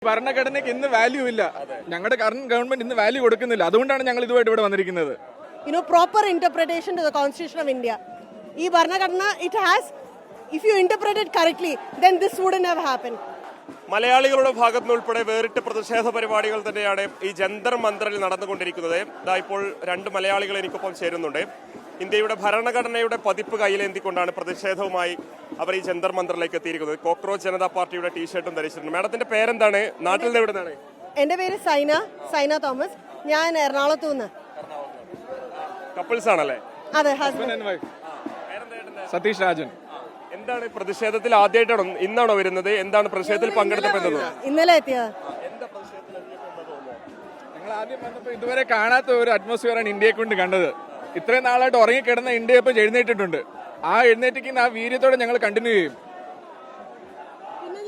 ഭരണഘടനയ്ക്ക് ഇന്ന് വാല്യൂ ഇല്ല. ഞങ്ങളുടെ കറന്റ് ഗവൺമെന്റ് ഇന്ന് വാല്യൂ കൊടുക്കുന്നില്ല. അതുകൊണ്ടാണ് ഞങ്ങൾ ഇതുമായിട്ട് ഇവിടെ വന്നിരിക്കുന്നത്. Proper interpretation to the Constitution of India. ഈ ഭരണഘടന it has, if you interpret it correctly, then this wouldn't have happened. മലയാളികളുടെ ഭാഗത്തു നിന്നുൾപ്പെടെ വേറിട്ട പ്രതിഷേധ പരിപാടികൾ തന്നെയാണ് ഈ ജന്തർ മന്ദറിൽ നടന്നുകൊണ്ടിരിക്കുന്നത്. ഇതാ ഇപ്പോൾ രണ്ട് മലയാളികൾ എനിക്കൊപ്പം ചേരുന്നുണ്ട്. ഇന്ത്യയുടെ ഭരണഘടനയുടെ പതിപ്പ് കയ്യിലേന്തിക്കൊണ്ടാണ് പ്രതിഷേധവുമായി അവർ ഈ ജന്തർ മന്ദറിലേക്ക് എത്തിയിരിക്കുന്നത്. കോക്രോച്ച് ജനതാ പാർട്ടിയുടെ ടീഷർട്ടും ധരിച്ചിട്ടുണ്ട്. മാഡത്തിന്റെ പേരെന്താണ്? നാട്ടിൽ നിന്ന് എവിടെ നിന്നാണ്? എന്റെ പേര് സൈന തോമസ്. ഞാൻ എറണാകുളത്തു നിന്ന്. കപ്പിൾസ് ആണല്ലേ? അതെ, സതീഷ് രാജൻ. എന്താണ് പ്രതിഷേധത്തിൽ ആദ്യമായിട്ടാണോ ഇന്നാണോ വരുന്നത്? എന്താണ് പ്രതിഷേധത്തിൽ പങ്കെടുത്തത്? ഇന്നലെ എത്തിയത്. ഞങ്ങൾ ആദ്യം വന്നപ്പോൾ ഇതുവരെ കാണാത്ത ഒരു അറ്റ്മോസ്ഫിയറാണ് ഇന്ത്യയെ കൊണ്ട് കണ്ടത്. ഇത്രയും നാളായിട്ട് ഉറങ്ങിക്കിടന്ന ഇന്ത്യ ഇപ്പം എഴുന്നേറ്റിട്ടുണ്ട്. ആ എഴുന്നേറ്റിക്കുന്ന ആ വീര്യത്തോടെ ഞങ്ങൾ കണ്ടിന്യൂ ചെയ്യും. പിന്നെ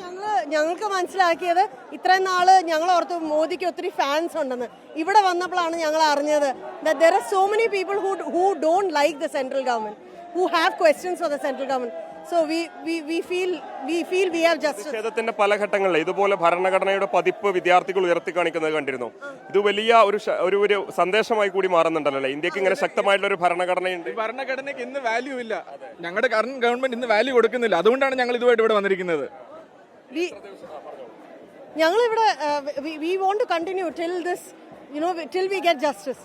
ഞങ്ങൾക്ക് മനസ്സിലാക്കിയത് ഇത്രയും നാള് ഞങ്ങൾ ഓർത്ത് മോദിക്ക് ഒത്തിരി ഫാൻസ് ഉണ്ടെന്ന്. ഇവിടെ വന്നപ്പോഴാണ് ഞങ്ങൾ അറിഞ്ഞത് that there are so many people who don't like the central government, who have questions for the central government. So we feel we have justice. പ്രതിഷേധത്തിന്റെ പല ഘട്ടങ്ങളിൽ ഇതുപോലെ ഭരണഘടനയുടെ പതിപ്പ് വിദ്യാർത്ഥികൾ ഉയർത്തി കാണിക്കുന്നത് കണ്ടിരുന്നു. ഇത് വലിയ ഒരു സന്ദേശമായി കൂടി മാറുന്നുണ്ടല്ലോ. ഇന്ത്യക്ക് ഇങ്ങനെ ശക്തമായിട്ടുള്ള ഒരു ഭരണഘടനയുണ്ട്. ഭരണഘടനയ്ക്ക് ഇന്ന് വാല്യൂ ഇല്ല. ഞങ്ങളുടെ കറന്റ് ഗവൺമെന്റ് ഇന്ന് വാല്യൂ കൊടുക്കുന്നില്ല. അതുകൊണ്ടാണ് ഞങ്ങൾ ഇതുമായിട്ട് ഇവിടെ വന്നിരിക്കുന്നത്. ഞങ്ങളിവിടെ we want to continue till this, till we get justice.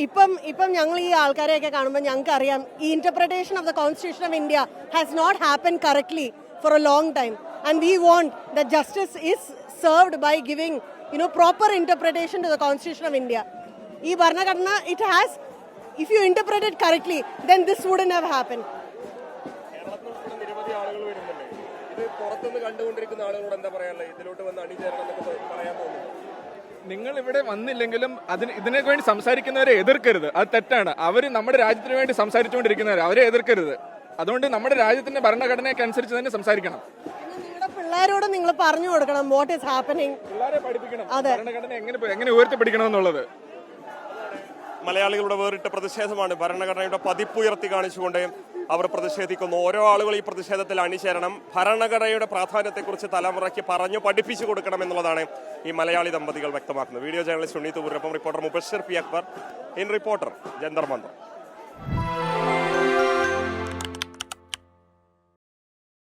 ഇപ്പം ഞങ്ങൾ ഈ ആൾക്കാരെയൊക്കെ കാണുമ്പോൾ ഞങ്ങൾക്ക് അറിയാം ഈ interpretation of the constitution of India has not happen correctly for a long time and we want the justice is served by giving proper interpretation to the constitution of India. ഈ ഭരണഘടന it has, if you interpret it correctly then this wouldn't have happened. നിരവധി ആളുകൾ വരുന്നുണ്ട്. ഇത് പുറത്തുനിന്ന് കണ്ടുകൊണ്ടിരിക്കുന്ന ആളുകളോട് എന്താ പറയാനുള്ളത്? ഇതിലോട്ട് വന്ന് അണിചേരണം എന്നൊക്കെ പറയാൻ തോന്നുന്നു. നിങ്ങൾ ഇവിടെ വന്നില്ലെങ്കിലും ഇതിനൊക്കെ വേണ്ടി സംസാരിക്കുന്നവരെ എതിർക്കരുത്. അത് തെറ്റാണ്. അവർ നമ്മുടെ രാജ്യത്തിന് വേണ്ടി സംസാരിച്ചുകൊണ്ടിരിക്കുന്നവർ, അവരെ എതിർക്കരുത്. അതുകൊണ്ട് നമ്മുടെ രാജ്യത്തിന്റെ ഭരണഘടനയ്ക്ക് അനുസരിച്ച് തന്നെ സംസാരിക്കണം. നിങ്ങളുടെ പിള്ളേരോട് നിങ്ങൾ പറഞ്ഞു കൊടുക്കണം വാട്ട് ഈസ് ഹാപ്പനിങ്. പിള്ളേരെ പഠിപ്പിക്കണം ഭരണഘടന എങ്ങനെ ഉയർത്തിപ്പിടിക്കണം എന്നുള്ളത്. മലയാളികളുടെ വേറിട്ട പ്രതിഷേധമാണ്. ഭരണഘടനയുടെ പതിപ്പുയർത്തി കാണിച്ചുകൊണ്ട് അവർ പ്രതിഷേധിക്കുന്നു. ഓരോ ആളുകൾ ഈ പ്രതിഷേധത്തിൽ അണിചേരണം. ഭരണഘടനയുടെ പ്രാധാന്യത്തെക്കുറിച്ച് തലമുറയ്ക്ക് പറഞ്ഞു പഠിപ്പിച്ചു കൊടുക്കണം എന്നുള്ളതാണ് ഈ മലയാളി ദമ്പതികൾ വ്യക്തമാക്കുന്നത്. വീഡിയോ ജേർണലിസ്റ്റ് ഉണ്ണി തൂരിനൊപ്പം reporter Mubashir P Akbar in reporter Jantar Mantar.